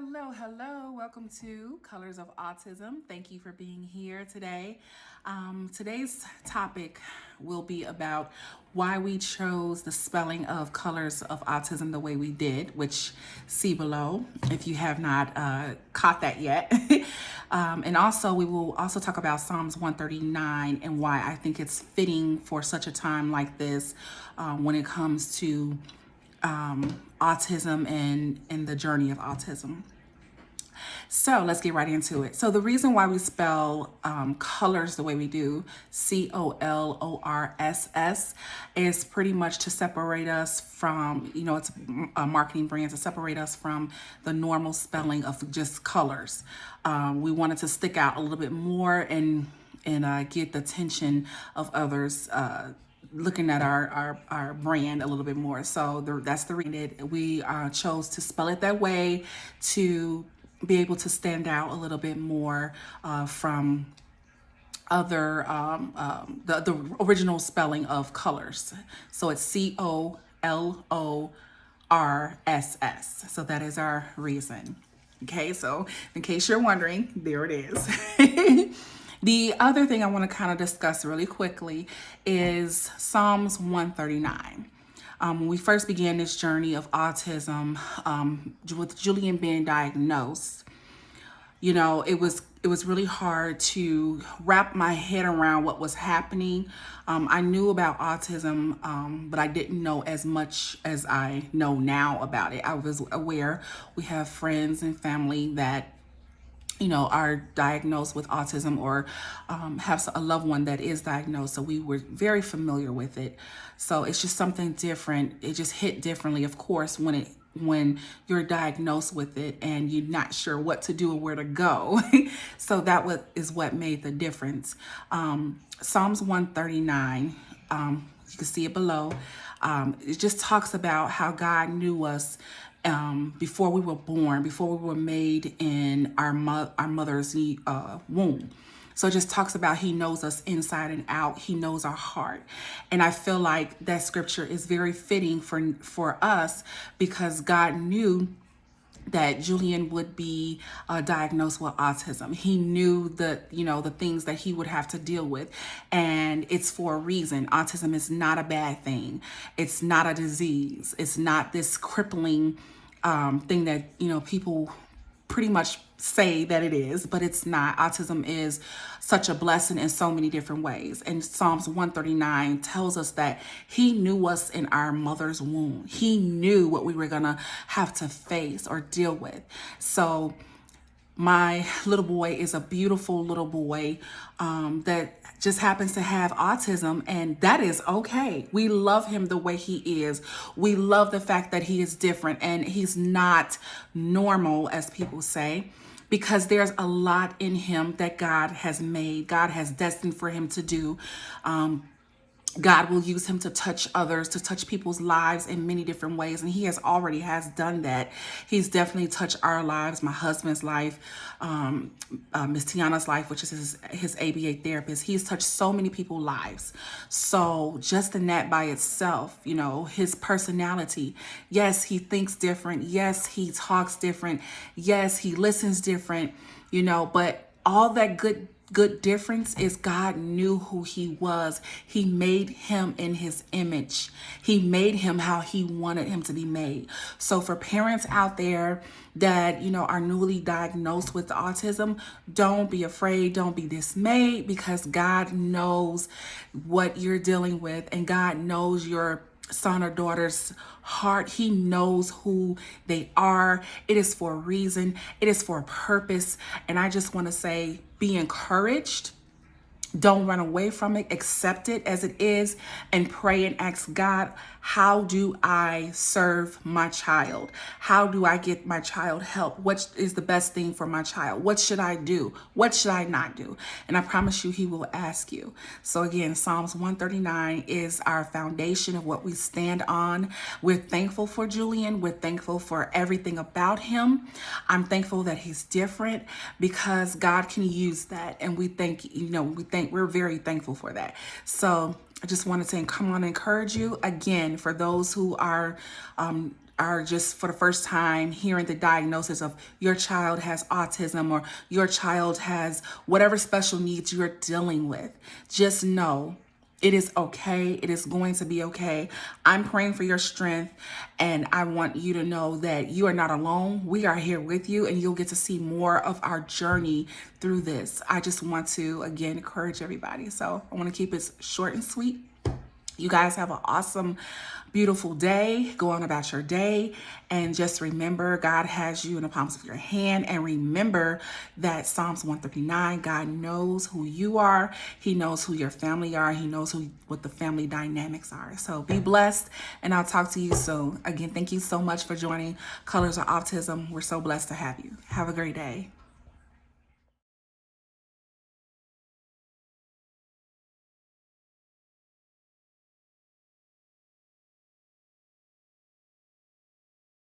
Hello, hello. Welcome to Colors of Autism. Thank you for being here today. Today's topic will be about why we chose the spelling of colors of autism the way we did, which see below if you have not caught that yet. And also, we will also talk about Psalms 139 and why I think it's fitting for such a time like this when it comes to autism and the journey of autism. So let's get right into it. So the reason why we spell colors the way we do, COLORSS, is pretty much to separate us from, it's a marketing brand to separate us from the normal spelling of just colors. We wanted to stick out a little bit more and get the attention of others looking at our brand a little bit more. So that's the reason we chose to spell it that way, to be able to stand out a little bit more from other the original spelling of colors. So it's COLORSS. So that is our reason. Okay, so in case you're wondering, there it is. The other thing I want to kind of discuss really quickly is Psalms 139. When we first began this journey of autism, with Julian being diagnosed, it was really hard to wrap my head around what was happening. I knew about autism, but I didn't know as much as I know now about it. I was aware we have friends and family that are diagnosed with autism or have a loved one that is diagnosed. So we were very familiar with it. So it's just something different. It just hit differently, of course, when you're diagnosed with it and you're not sure what to do or where to go. So that is what made the difference. Psalms 139, you can see it below. It just talks about how God knew us before we were born, before we were made in our mother's womb. So it just talks about He knows us inside and out. He knows our heart. And I feel like that scripture is very fitting for us because God knew that Julian would be diagnosed with autism. He knew the things that he would have to deal with, and it's for a reason. Autism is not a bad thing. It's not a disease. It's not this crippling thing that people pretty much say that it is, but it's not. Autism is such a blessing in so many different ways. And Psalms 139 tells us that He knew us in our mother's womb. He knew what we were gonna have to face or deal with. So my little boy is a beautiful little boy that just happens to have autism, and that is okay. We love him the way he is. We love the fact that he is different and he's not normal, as people say, because there's a lot in him that God has made, God has destined for him to do. God will use him to touch others, to touch people's lives in many different ways. And he already has done that. He's definitely touched our lives, my husband's life, Miss Tiana's life, which is his ABA therapist. He's touched so many people's lives. So just in that by itself, his personality, yes, he thinks different. Yes, he talks different. Yes, he listens different, but all that good difference is God knew who he was. He made him in his image. He made him how he wanted him to be made. So for parents out there that, are newly diagnosed with autism, don't be afraid. Don't be dismayed, because God knows what you're dealing with, and God knows your son or daughter's heart. He knows who they are. It is for a reason. It is for a purpose. And I just want to say, be encouraged. Don't run away from it. Accept it as it is and pray and ask God, how do I serve my child? How do I get my child help? What is the best thing for my child? What should I do? What should I not do? And I promise you, he will ask you. So again, Psalms 139 is our foundation of what we stand on. We're thankful for Julian. We're thankful for everything about him. I'm thankful that he's different because God can use that. And we're very thankful for that. So I just wanted to come on and encourage you again, for those who are are just for the first time hearing the diagnosis of your child has autism or your child has whatever special needs you're dealing with, just know it is okay. It is going to be okay. I'm praying for your strength, and I want you to know that you are not alone. We are here with you, and you'll get to see more of our journey through this. I just want to, again, encourage everybody. So I want to keep it short and sweet. You guys have an awesome, beautiful day. Go on about your day. And just remember, God has you in the palms of your hand. And remember that Psalms 139, God knows who you are. He knows who your family are. He knows what the family dynamics are. So be blessed, and I'll talk to you soon. Again, thank you so much for joining Colors of Autism. We're so blessed to have you. Have a great day.